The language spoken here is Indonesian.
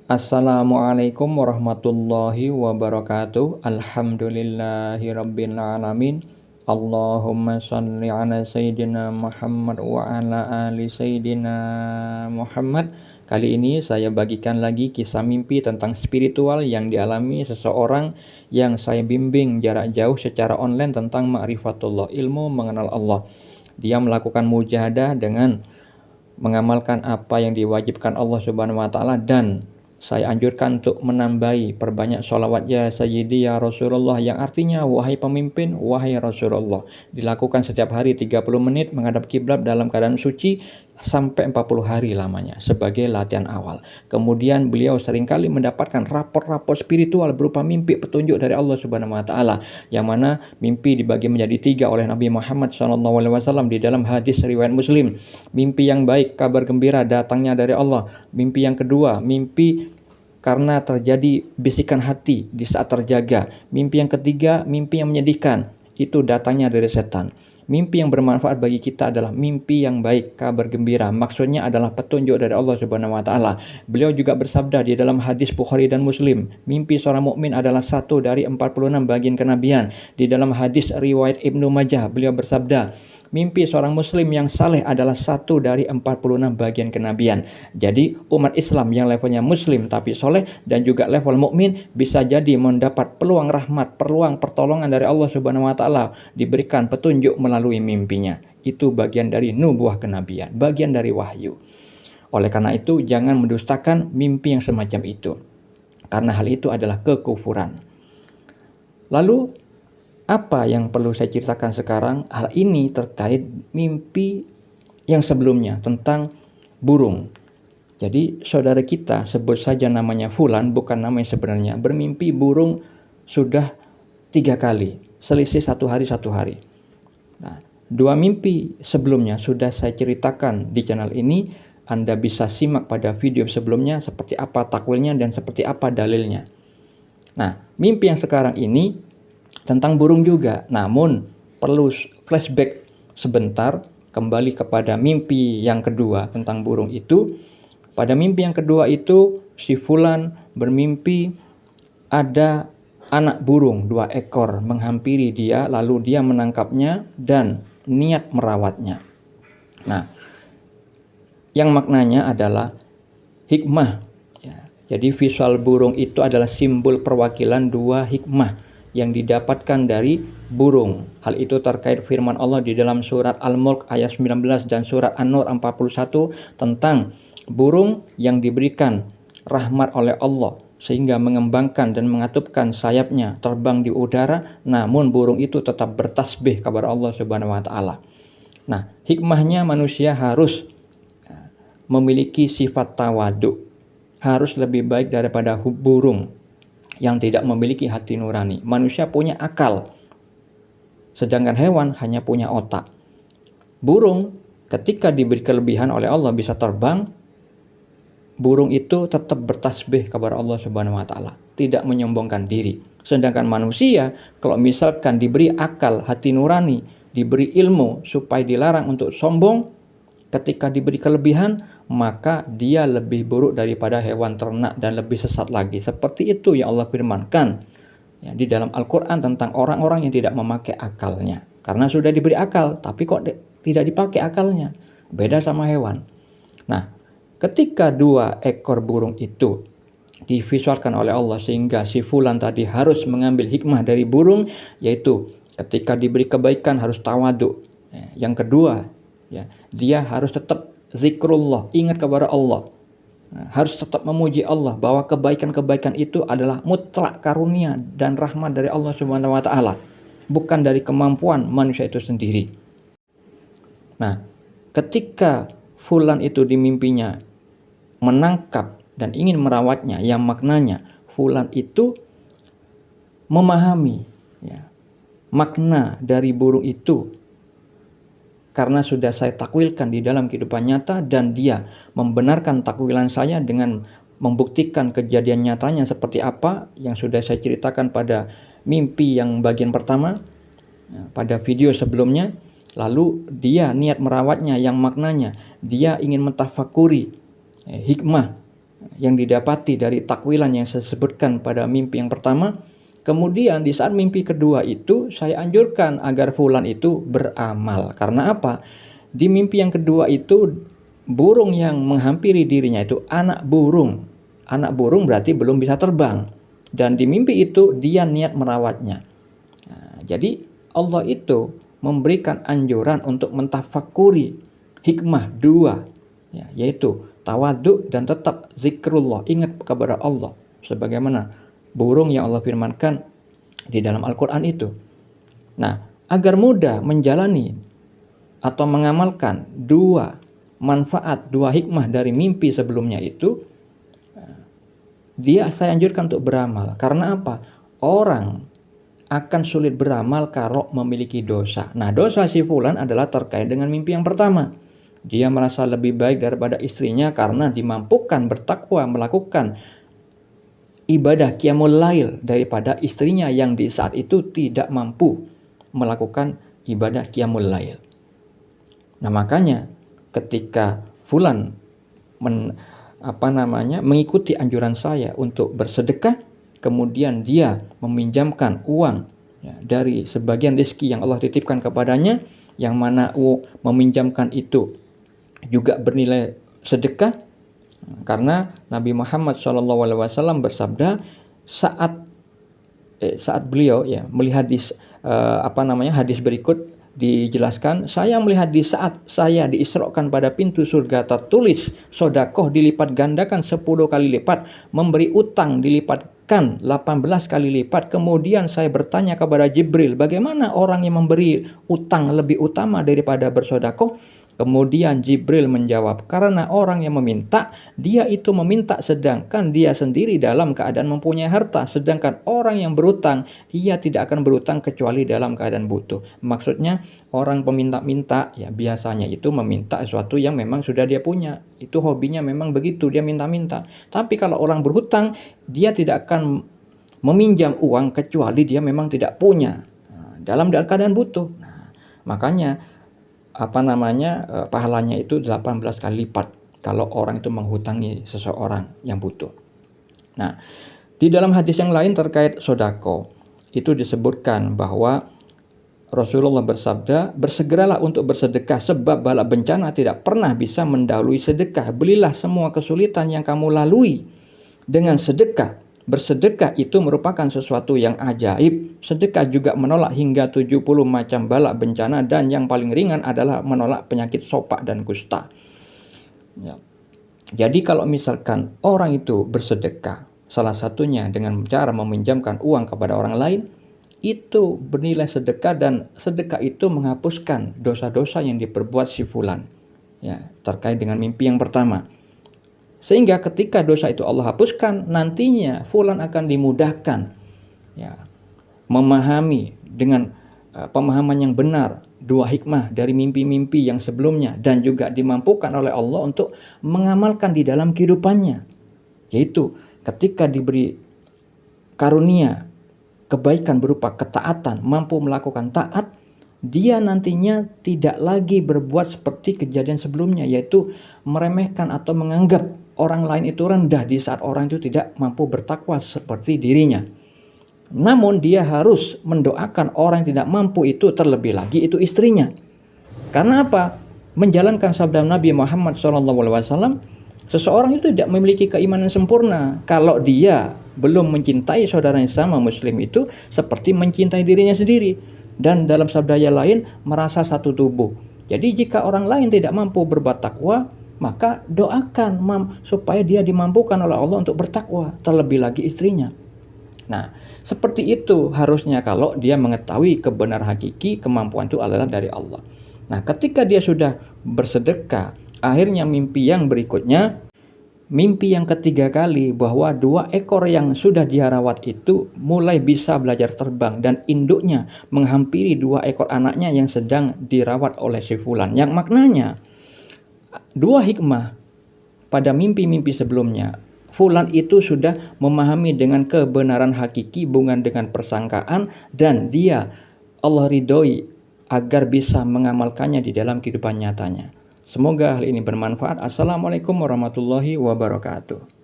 Assalamualaikum warahmatullahi wabarakatuh. Alhamdulillahirabbil alamin. Allahumma shalli ala sayyidina Muhammad wa ala ali sayyidina Muhammad. Kali ini saya bagikan lagi kisah mimpi tentang spiritual yang dialami seseorang yang saya bimbing jarak jauh secara online tentang ma'rifatullah, ilmu mengenal Allah. Dia melakukan mujahadah dengan mengamalkan apa yang diwajibkan Allah Subhanahu wa taala, dan saya anjurkan untuk menambahi perbanyak sholawat ya Sayyidi ya Rasulullah, yang artinya wahai pemimpin, wahai Rasulullah. Dilakukan setiap hari 30 menit menghadap kiblat dalam keadaan suci sampai 40 hari lamanya sebagai latihan awal. Kemudian beliau seringkali mendapatkan rapor-rapor spiritual berupa mimpi petunjuk dari Allah Subhanahu wa taala, yang mana mimpi dibagi menjadi 3 oleh Nabi Muhammad SAW di dalam hadis riwayat Muslim. Mimpi yang baik, kabar gembira datangnya dari Allah. Mimpi yang kedua, mimpi karena terjadi bisikan hati di saat terjaga. Mimpi yang ketiga, mimpi yang menyedihkan, itu datangnya dari setan. Mimpi yang bermanfaat bagi kita adalah mimpi yang baik, kabar gembira. Maksudnya adalah petunjuk dari Allah Subhanahu wa taala. Beliau juga bersabda di dalam hadis Bukhari dan Muslim, mimpi seorang mukmin adalah 1 dari 46 bagian kenabian. Di dalam hadis riwayat Ibnu Majah, beliau bersabda, mimpi seorang muslim yang saleh adalah 1 dari 46 bagian kenabian. Jadi umat Islam yang levelnya muslim tapi soleh dan juga level mukmin bisa jadi mendapat peluang rahmat, peluang pertolongan dari Allah Subhanahu wa taala, diberikan petunjuk melalui mimpinya. Itu bagian dari nubuah kenabian, bagian dari wahyu. Oleh karena itu jangan mendustakan mimpi yang semacam itu, karena hal itu adalah kekufuran. Lalu apa yang perlu saya ceritakan sekarang? Hal ini terkait mimpi yang sebelumnya tentang burung. Jadi saudara kita, sebut saja namanya Fulan, bukan nama yang sebenarnya, bermimpi burung sudah 3 kali, selisih 1 hari 1 hari. Nah, 2 mimpi sebelumnya sudah saya ceritakan di channel ini. Anda bisa simak pada video sebelumnya seperti apa takwilnya dan seperti apa dalilnya. Nah, mimpi yang sekarang ini tentang burung juga, namun perlu flashback sebentar kembali kepada mimpi yang kedua tentang burung itu. Pada mimpi yang kedua itu si Fulan bermimpi ada anak burung 2 ekor menghampiri dia, lalu dia menangkapnya dan niat merawatnya. Nah, yang maknanya adalah hikmah. Jadi visual burung itu adalah simbol perwakilan 2 hikmah yang didapatkan dari burung. Hal itu terkait firman Allah di dalam surat Al-Mulk ayat 19 dan surat An-Nur 41 tentang burung yang diberikan rahmat oleh Allah sehingga mengembangkan dan mengatupkan sayapnya terbang di udara, namun burung itu tetap bertasbih kepada Allah Subhanahu wa taala. Nah, hikmahnya manusia harus memiliki sifat tawadhu, harus lebih baik daripada burung yang tidak memiliki hati nurani. Manusia punya akal, sedangkan hewan hanya punya otak. Burung ketika diberi kelebihan oleh Allah bisa terbang, burung itu tetap bertasbih kepada Allah Subhanahu wa taala, tidak menyombongkan diri. Sedangkan manusia kalau misalkan diberi akal, hati nurani, diberi ilmu supaya dilarang untuk sombong, ketika diberi kelebihan maka dia lebih buruk daripada hewan ternak dan lebih sesat lagi. Seperti itu yang Allah firmankan di dalam Al-Quran tentang orang-orang yang tidak memakai akalnya. Karena sudah diberi akal, tapi kok tidak dipakai akalnya. Beda sama hewan. Nah, ketika 2 ekor burung itu divisualkan oleh Allah sehingga si Fulan tadi harus mengambil hikmah dari burung, yaitu ketika diberi kebaikan harus tawadhu. Yang kedua, dia harus tetap zikrullah, ingat kepada Allah. Harus tetap memuji Allah bahwa kebaikan-kebaikan itu adalah mutlak karunia dan rahmat dari Allah Subhanahu wa taala, bukan dari kemampuan manusia itu sendiri. Nah, ketika Fulan itu di mimpinya menangkap dan ingin merawatnya, yang maknanya Fulan itu memahami makna dari burung itu karena sudah saya takwilkan di dalam kehidupan nyata, dan dia membenarkan takwilan saya dengan membuktikan kejadian nyatanya seperti apa yang sudah saya ceritakan pada mimpi yang bagian pertama pada video sebelumnya. Lalu dia niat merawatnya, yang maknanya dia ingin mentafakuri hikmah yang didapati dari takwilan yang saya sebutkan pada mimpi yang pertama. Kemudian di saat mimpi kedua itu saya anjurkan agar fulan itu beramal. Karena apa? Di mimpi yang kedua itu burung yang menghampiri dirinya itu anak burung. Anak burung berarti belum bisa terbang. Dan di mimpi itu dia niat merawatnya. Nah, jadi Allah itu memberikan anjuran untuk mentafakuri hikmah dua, ya, yaitu tawaduk dan tetap zikrullah, ingat kepada Allah. Sebagaimana burung yang Allah firmankan di dalam Al-Quran itu. Nah, agar mudah menjalani atau mengamalkan dua manfaat, dua hikmah dari mimpi sebelumnya itu, saya anjurkan untuk beramal. Karena apa? Orang akan sulit beramal kalau memiliki dosa. Nah, dosa si fulan adalah terkait dengan mimpi yang pertama. Dia merasa lebih baik daripada istrinya karena dimampukan bertakwa melakukan ibadah qiyamul lail daripada istrinya yang di saat itu tidak mampu melakukan ibadah qiyamul lail. Nah, makanya ketika fulan mengikuti anjuran saya untuk bersedekah, kemudian dia meminjamkan uang, ya, dari sebagian rezeki yang Allah titipkan kepadanya, yang mana meminjamkan itu juga bernilai sedekah, karena Nabi Muhammad SAW bersabda saat beliau, ya, melihat di hadis berikut dijelaskan, saya melihat di saat saya diisrokan pada pintu surga tertulis sodakoh dilipat gandakan 10 kali lipat, memberi utang dilipatkan 18 kali lipat. Kemudian saya bertanya kepada Jibril, bagaimana orang yang memberi utang lebih utama daripada bersodakoh? Kemudian Jibril menjawab, karena orang yang meminta, dia itu meminta sedangkan dia sendiri dalam keadaan mempunyai harta. Sedangkan orang yang berutang, ia tidak akan berutang kecuali dalam keadaan butuh. Maksudnya orang peminta-minta, ya, biasanya itu meminta sesuatu yang memang sudah dia punya. Itu hobinya memang begitu, dia minta-minta. Tapi kalau orang berhutang, dia tidak akan meminjam uang kecuali dia memang tidak punya, dalam keadaan butuh. Nah, makanya pahalanya itu 18 kali lipat kalau orang itu menghutangi seseorang yang butuh. Nah, di dalam hadis yang lain terkait sodako itu disebutkan bahwa Rasulullah bersabda, bersegeralah untuk bersedekah sebab bala bencana tidak pernah bisa mendahului sedekah. Belilah semua kesulitan yang kamu lalui dengan sedekah. Bersedekah itu merupakan sesuatu yang ajaib. Sedekah juga menolak hingga 70 macam bala bencana, dan yang paling ringan adalah menolak penyakit sopak dan kusta. Ya. Jadi kalau misalkan orang itu bersedekah, salah satunya dengan cara meminjamkan uang kepada orang lain, itu bernilai sedekah, dan sedekah itu menghapuskan dosa-dosa yang diperbuat si fulan, ya, terkait dengan mimpi yang pertama. Sehingga ketika dosa itu Allah hapuskan, nantinya fulan akan dimudahkan, ya, memahami dengan pemahaman yang benar dua hikmah dari mimpi-mimpi yang sebelumnya, dan juga dimampukan oleh Allah untuk mengamalkan di dalam kehidupannya. Yaitu ketika diberi karunia kebaikan berupa ketaatan, mampu melakukan taat, dia nantinya tidak lagi berbuat seperti kejadian sebelumnya, yaitu meremehkan atau menganggap orang lain itu rendah di saat orang itu tidak mampu bertakwa seperti dirinya. Namun dia harus mendoakan orang yang tidak mampu itu, terlebih lagi itu istrinya. Karena apa? Menjalankan sabda Nabi Muhammad SAW, seseorang itu tidak memiliki keimanan sempurna kalau dia belum mencintai saudaranya sama muslim itu seperti mencintai dirinya sendiri. Dan dalam sabda yang lain, merasa satu tubuh. Jadi jika orang lain tidak mampu berbuat takwa, maka doakan supaya dia dimampukan oleh Allah untuk bertakwa, terlebih lagi istrinya. Nah, seperti itu harusnya kalau dia mengetahui kebenar hakiki kemampuan itu adalah dari Allah. Nah, ketika dia sudah bersedekah, akhirnya mimpi yang berikutnya, mimpi yang ketiga kali, bahwa 2 ekor yang sudah dia rawat itu mulai bisa belajar terbang, dan induknya menghampiri 2 ekor anaknya yang sedang dirawat oleh si fulan. Yang maknanya 2 hikmah pada mimpi-mimpi sebelumnya. Fulan itu sudah memahami dengan kebenaran hakiki, bukan dengan persangkaan, dan dia Allah ridhoi agar bisa mengamalkannya di dalam kehidupan nyatanya. Semoga hal ini bermanfaat. Assalamualaikum warahmatullahi wabarakatuh.